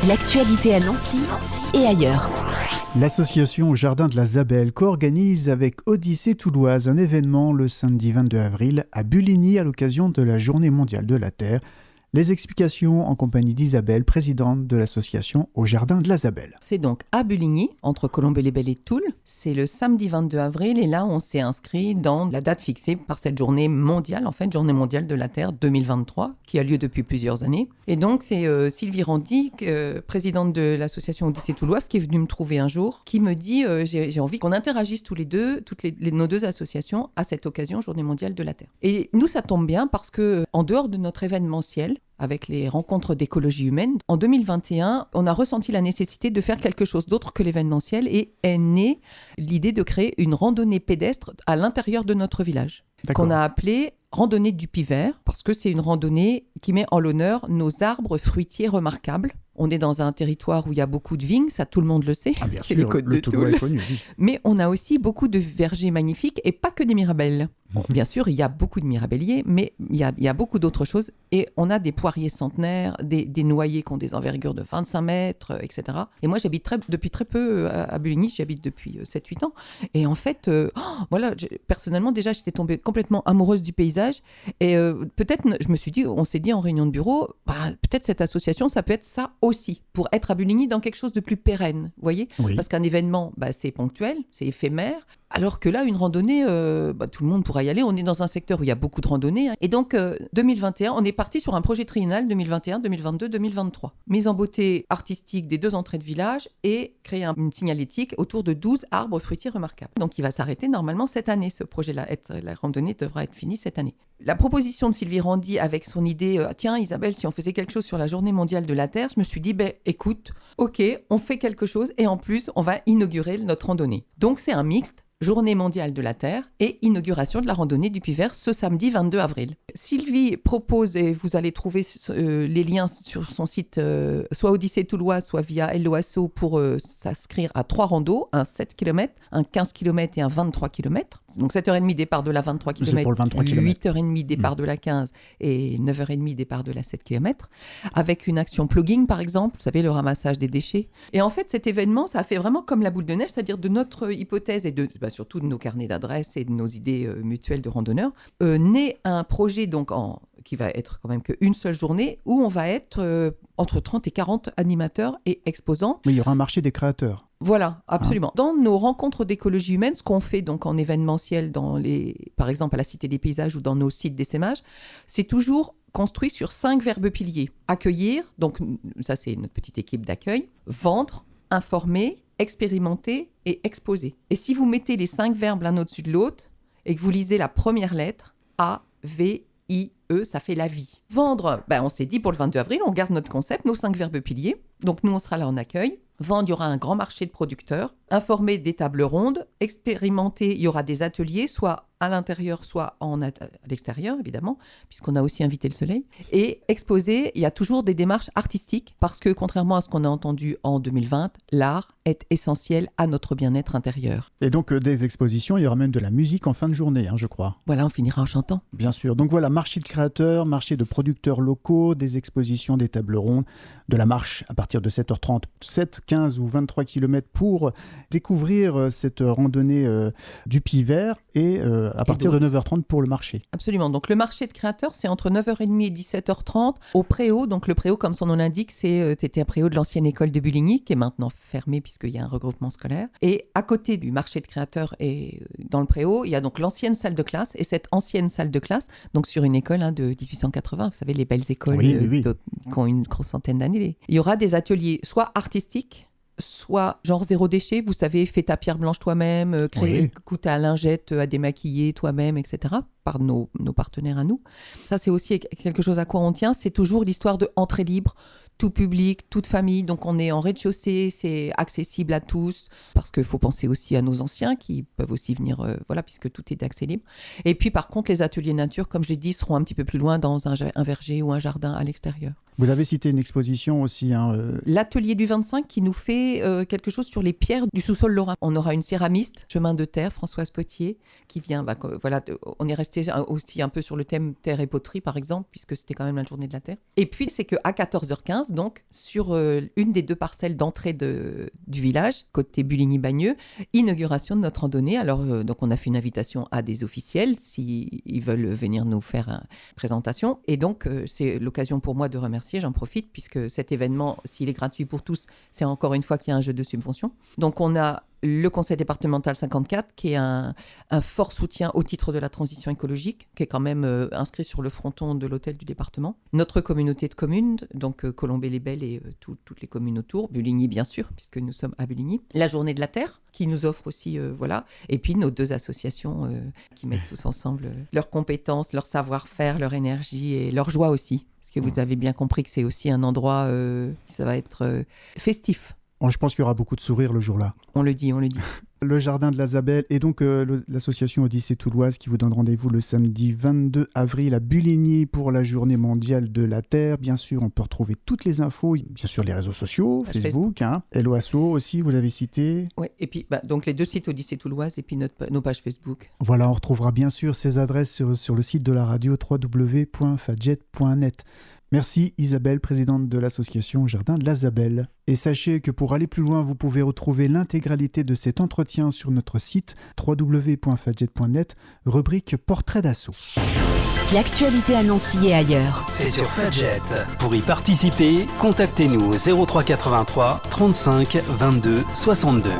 L'actualité à Nancy et ailleurs. L'association Au Jardin de la Zabelle co-organise avec Odyssée Touloise un événement le samedi 22 avril à Bulligny à l'occasion de la Journée mondiale de la Terre. Les explications en compagnie d'Isabelle, présidente de l'association Au Jardin de la Zabelle. C'est donc à Bulligny, entre Colombey-les-Belles et Toul. C'est le samedi 22 avril et là, on s'est inscrit dans la date fixée par cette journée mondiale, Journée mondiale de la Terre 2023, qui a lieu depuis plusieurs années. Et donc, c'est Sylvie Randy, présidente de l'association Odyssée Touloise, qui est venue me trouver un jour, qui me dit j'ai envie qu'on interagisse tous les deux, nos deux associations, à cette occasion, Journée mondiale de la Terre. Et nous, ça tombe bien parce que en dehors de notre événementiel, avec les rencontres d'écologie humaine, en 2021, on a ressenti la nécessité de faire quelque chose d'autre que l'événementiel et est née l'idée de créer une randonnée pédestre à l'intérieur de notre village, qu'on a appelée randonnée du Pivert, parce que c'est une randonnée qui met en l'honneur nos arbres fruitiers remarquables. On est dans un territoire où il y a beaucoup de vignes, ça tout le monde le sait. Ah bien c'est sûr, les côtes le de Toulois Toul. est connu. Oui. Mais on a aussi beaucoup de vergers magnifiques et pas que des mirabelles. Bon, bien sûr, il y a beaucoup de mirabelliers, mais il y a beaucoup d'autres choses. Et on a des poiriers centenaires, des noyers qui ont des envergures de 25 mètres, etc. Et moi, j'habite depuis très peu à Bulligny, j'habite depuis 7-8 ans. Et en fait, personnellement, déjà, j'étais tombée complètement amoureuse du paysage. Et peut-être, on s'est dit en réunion de bureau, peut-être cette association, ça peut être ça aussi, pour être à Bulligny dans quelque chose de plus pérenne, vous voyez ? Oui. Parce qu'un événement, c'est ponctuel, c'est éphémère. Alors que là, une randonnée, tout le monde pourra y aller. On est dans un secteur où il y a beaucoup de randonnées. Et donc, 2021, on est parti sur un projet triennal 2021, 2022, 2023. Mise en beauté artistique des deux entrées de village et créer une signalétique autour de 12 arbres fruitiers remarquables. Donc, il va s'arrêter normalement cette année, ce projet-là. La randonnée devra être finie cette année. La proposition de Sylvie Randy avec son idée, tiens Isabelle, si on faisait quelque chose sur la Journée mondiale de la Terre, je me suis dit, écoute, ok, on fait quelque chose et en plus, on va inaugurer notre randonnée. Donc, c'est un mixte. Journée mondiale de la Terre et inauguration de la randonnée du Pivert ce samedi 22 avril. Sylvie propose, et vous allez trouver les liens sur son site, soit Odyssée Touloise, soit via LOASO pour s'inscrire à 3 randos, un 7 km, un 15 km et un 23 km. Donc 7h30 départ de la 23 km, C'est pour le 23 km. 8h30 départ de la 15 et 9h30 départ de la 7 km, avec une action plugging par exemple, vous savez, le ramassage des déchets. Et en fait, cet événement, ça a fait vraiment comme la boule de neige, c'est-à-dire de notre hypothèse et surtout de nos carnets d'adresses et de nos idées mutuelles de randonneurs, naît un projet qui va être quand même qu'une seule journée où on va être entre 30 et 40 animateurs et exposants. Mais il y aura un marché des créateurs. Voilà, absolument. Dans nos rencontres d'écologie humaine, ce qu'on fait donc en événementiel, par exemple à la Cité des Paysages ou dans nos sites d'essaimage, c'est toujours construit sur 5 verbes piliers. Accueillir, donc ça c'est notre petite équipe d'accueil. Vendre, informer, expérimenter et exposer. Et si vous mettez les 5 verbes l'un au-dessus de l'autre et que vous lisez la première lettre, A, V, I, E, ça fait la vie. Vendre, on s'est dit pour le 22 avril, on garde notre concept, nos 5 verbes piliers. Donc nous, on sera là en accueil. Vendre, il y aura un grand marché de producteurs. Informer, des tables rondes. Expérimenter, il y aura des ateliers, soit à l'intérieur, soit à l'extérieur, évidemment, puisqu'on a aussi invité le soleil. Et exposer, il y a toujours des démarches artistiques, parce que contrairement à ce qu'on a entendu en 2020, l'art est essentiel à notre bien-être intérieur. Et donc des expositions, il y aura même de la musique en fin de journée, je crois. Voilà, on finira en chantant. Bien sûr. Donc voilà, marché de créateurs, marché de producteurs locaux, des expositions, des tables rondes, de la marche à partir de 7h30, 7, 15 ou 23 km pour découvrir cette randonnée du Pivert et à partir de 9h30 pour le marché. Absolument. Donc le marché de créateurs, c'est entre 9h30 et 17h30 au Préau. Donc le Préau, comme son nom l'indique, c'était un Préau de l'ancienne école de Bulligny, qui est maintenant fermé puisqu'il y a un regroupement scolaire. Et à côté du marché de créateurs et dans le Préau, il y a donc l'ancienne salle de classe. Et cette ancienne salle de classe, donc sur une école de 1880, vous savez, les belles écoles oui. qui ont une grosse centaine d'années. Il y aura des ateliers soit artistiques, soit genre zéro déchet, vous savez, fais ta pierre blanche toi-même, coûte à lingette à démaquiller toi-même, etc., par nos partenaires à nous. Ça, c'est aussi quelque chose à quoi on tient, c'est toujours l'histoire de entrée libre, tout public, toute famille, donc on est en rez-de-chaussée, c'est accessible à tous, parce qu'il faut penser aussi à nos anciens qui peuvent aussi venir, puisque tout est d'accès libre. Et puis par contre, les ateliers nature, comme je l'ai dit, seront un petit peu plus loin dans un verger ou un jardin à l'extérieur. Vous avez cité une exposition aussi. L'atelier du 25 qui nous fait quelque chose sur les pierres du sous-sol lorrain. On aura une céramiste, chemin de terre, Françoise Potier, qui vient. On est resté aussi un peu sur le thème terre et poterie, par exemple, puisque c'était quand même la journée de la terre. Et puis, c'est qu'à 14h15, donc, sur une des 2 parcelles d'entrée du village, côté Buligny-Bagneux, inauguration de notre randonnée. Alors, donc, on a fait une invitation à des officiels, s'ils veulent venir nous faire une présentation. Et donc, c'est l'occasion pour moi de remercier, j'en profite, puisque cet événement, s'il est gratuit pour tous, c'est encore une fois qu'il y a un jeu de subvention. Donc, on a le conseil départemental 54, qui est un fort soutien au titre de la transition écologique, qui est quand même inscrit sur le fronton de l'hôtel du département. Notre communauté de communes, donc Colombey-les-Belles et toutes les communes autour, Buligny bien sûr, puisque nous sommes à Buligny. La journée de la Terre, qui nous offre aussi, et puis nos 2 associations qui mettent tous ensemble leurs compétences, leur savoir-faire, leur énergie et leur joie aussi. Parce que vous avez bien compris que c'est aussi un endroit, ça va être festif. Je pense qu'il y aura beaucoup de sourires le jour-là. On le dit. Le jardin de la Zabelle et donc l'association Odyssée Touloise qui vous donne rendez-vous le samedi 22 avril à Buligny pour la journée mondiale de la Terre. Bien sûr, on peut retrouver toutes les infos, bien sûr les réseaux sociaux, Facebook. Hello Asso aussi, vous l'avez cité. Oui, et puis donc les 2 sites Odyssée Touloise et puis nos pages Facebook. Voilà, on retrouvera bien sûr ces adresses sur le site de la radio www.fadjet.net. Merci Isabelle, présidente de l'association Jardin de la Zabelle. Et sachez que pour aller plus loin, vous pouvez retrouver l'intégralité de cet entretien sur notre site www.fadjet.net, rubrique Portrait d'assaut. L'actualité à Nancy et ailleurs. C'est sur Fadjet. Pour y participer, contactez-nous au 03 83 35 22 62.